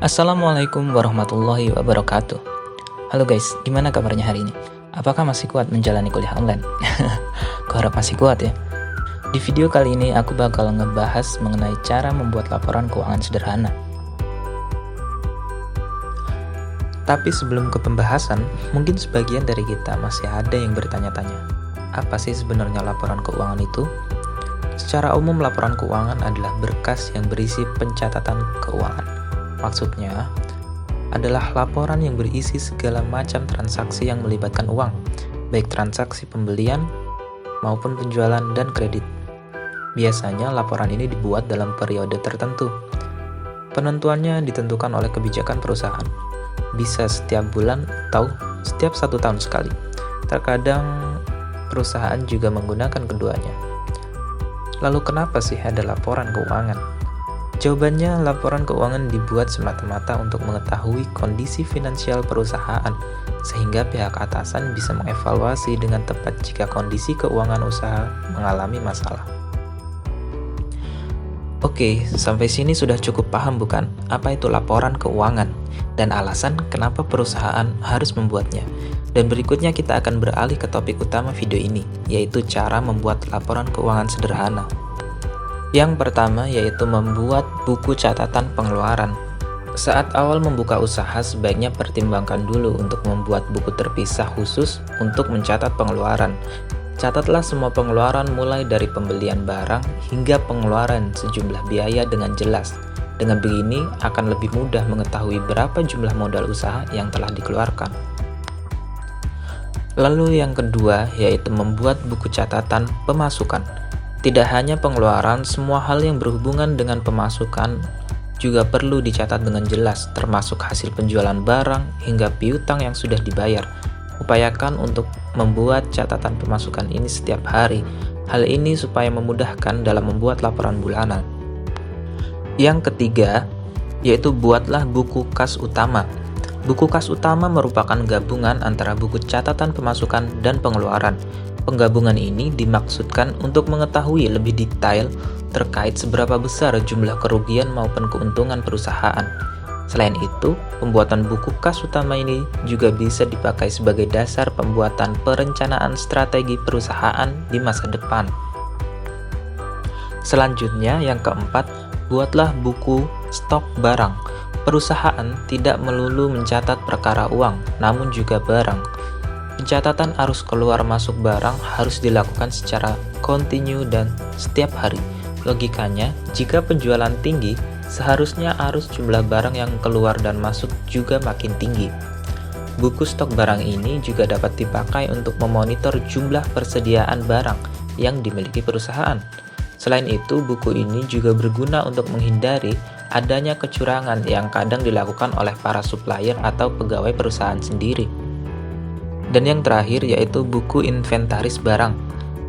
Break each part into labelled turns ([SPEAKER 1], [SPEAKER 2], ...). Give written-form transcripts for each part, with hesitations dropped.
[SPEAKER 1] Assalamualaikum warahmatullahi wabarakatuh. Halo guys, gimana kabarnya hari ini? Apakah masih kuat menjalani kuliah online? Kuharap masih kuat ya. Di video kali ini aku bakal ngebahas mengenai cara membuat laporan keuangan sederhana. Tapi sebelum ke pembahasan, mungkin sebagian dari kita masih ada yang bertanya-tanya, apa sih sebenarnya laporan keuangan itu? Secara umum, laporan keuangan adalah berkas yang berisi pencatatan keuangan. Maksudnya adalah laporan yang berisi segala macam transaksi yang melibatkan uang, baik transaksi pembelian maupun penjualan dan kredit. Biasanya laporan ini dibuat dalam periode tertentu. Penentuannya ditentukan oleh kebijakan perusahaan, bisa setiap bulan atau setiap 1 tahun sekali. Terkadang perusahaan juga menggunakan keduanya. Lalu kenapa sih ada laporan keuangan? Jawabannya, laporan keuangan dibuat semata-mata untuk mengetahui kondisi finansial perusahaan, sehingga pihak atasan bisa mengevaluasi dengan tepat jika kondisi keuangan usaha mengalami masalah. Oke, sampai sini sudah cukup paham bukan apa itu laporan keuangan dan alasan kenapa perusahaan harus membuatnya. Dan berikutnya kita akan beralih ke topik utama video ini, yaitu cara membuat laporan keuangan sederhana. Yang pertama yaitu membuat buku catatan pengeluaran. Saat awal membuka usaha, sebaiknya pertimbangkan dulu untuk membuat buku terpisah khusus untuk mencatat pengeluaran. Catatlah semua pengeluaran mulai dari pembelian barang hingga pengeluaran sejumlah biaya dengan jelas. Dengan begini akan lebih mudah mengetahui berapa jumlah modal usaha yang telah dikeluarkan. Lalu yang kedua yaitu membuat buku catatan pemasukan. Tidak hanya pengeluaran, semua hal yang berhubungan dengan pemasukan juga perlu dicatat dengan jelas, termasuk hasil penjualan barang hingga piutang yang sudah dibayar. Upayakan untuk membuat catatan pemasukan ini setiap hari. Hal ini supaya memudahkan dalam membuat laporan bulanan. Yang ketiga, yaitu buatlah buku kas utama. Buku kas utama merupakan gabungan antara buku catatan pemasukan dan pengeluaran. Penggabungan ini dimaksudkan untuk mengetahui lebih detail terkait seberapa besar jumlah kerugian maupun keuntungan perusahaan. Selain itu, pembuatan buku kas utama ini juga bisa dipakai sebagai dasar pembuatan perencanaan strategi perusahaan di masa depan. Selanjutnya, yang keempat, buatlah buku stok barang. Perusahaan tidak melulu mencatat perkara uang, namun juga barang. Pencatatan arus keluar masuk barang harus dilakukan secara kontinu dan setiap hari. Logikanya, jika penjualan tinggi, seharusnya arus jumlah barang yang keluar dan masuk juga makin tinggi. Buku stok barang ini juga dapat dipakai untuk memonitor jumlah persediaan barang yang dimiliki perusahaan. Selain itu, buku ini juga berguna untuk menghindari adanya kecurangan yang kadang dilakukan oleh para supplier atau pegawai perusahaan sendiri. Dan yang terakhir yaitu buku inventaris barang.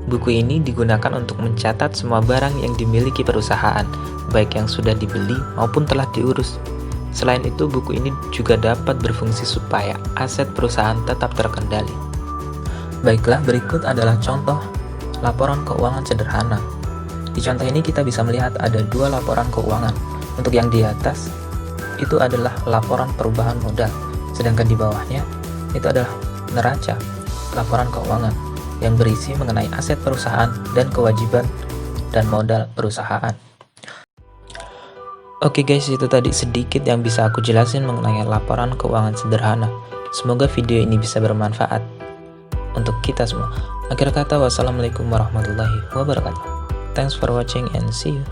[SPEAKER 1] Buku ini digunakan untuk mencatat semua barang yang dimiliki perusahaan, baik yang sudah dibeli maupun telah diurus. Selain itu, buku ini juga dapat berfungsi supaya aset perusahaan tetap terkendali. Baiklah, berikut adalah contoh laporan keuangan sederhana. Di contoh ini kita bisa melihat ada 2 laporan keuangan. Untuk yang di atas, itu adalah laporan perubahan modal, sedangkan di bawahnya itu adalah neraca laporan keuangan yang berisi mengenai aset perusahaan dan kewajiban dan modal perusahaan. Oke guys, itu tadi sedikit yang bisa aku jelasin mengenai laporan keuangan sederhana. Semoga video ini bisa bermanfaat untuk kita semua. Akhir kata, wassalamualaikum warahmatullahi wabarakatuh. Thanks for watching and see you.